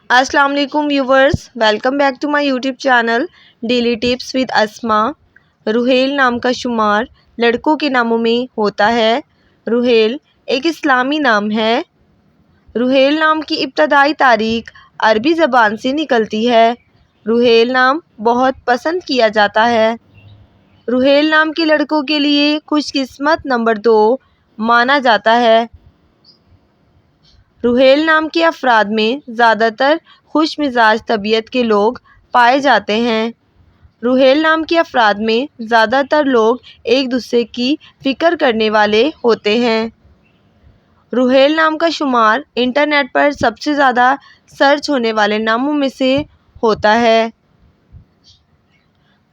अस्सलाम वालेकुम viewers, welcome back to my YouTube channel daily tips with Asma. Ruhel नाम का शुमार लड़कों के नामों में होता है। रुहेल एक इस्लामी नाम है। रुहेल नाम की इब्तदाई तारीख अरबी ज़बान से निकलती है। रुहेल नाम बहुत पसंद किया जाता है। रुहेल नाम के लड़कों के लिए खुशकिस्मत नंबर 2 माना जाता है। रुहेल नाम के अफराद में ज़्यादातर खुश मिजाज तबीयत के लोग पाए जाते हैं। रुहेल नाम के अफराद में ज़्यादातर लोग एक दूसरे की फ़िक्र करने वाले होते हैं। रुहेल नाम का शुमार इंटरनेट पर सबसे ज़्यादा सर्च होने वाले नामों में से होता है।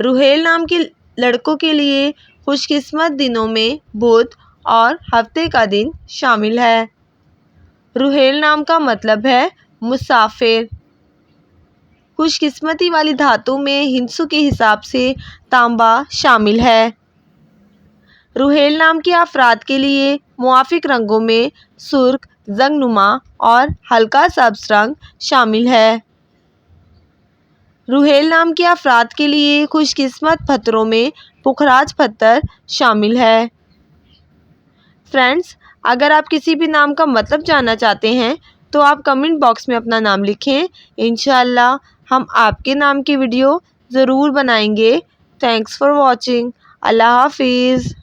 रुहेल नाम के लड़कों के लिए खुशकिस्मत दिनों में बुध और हफ्ते का दिन शामिल है। रुहेल नाम का मतलब है मुसाफिर। खुशकिस्मती वाली धातु में हिंसू के हिसाब से तांबा शामिल है। रुहेल नाम के अफराद के लिए मुआफिक रंगों में सुर्ख, जंगनुमा और हल्का सब्ज रंग शामिल है। रुहेल नाम के अफराद के लिए खुशकिस्मत पत्थरों में पुखराज पत्थर शामिल है। फ्रेंड्स, अगर आप किसी भी नाम का मतलब जानना चाहते हैं तो आप कमेंट बॉक्स में अपना नाम लिखें। इंशाअल्लाह हम आपके नाम की वीडियो ज़रूर बनाएंगे। Thanks for watching. अल्लाह हाफिज़।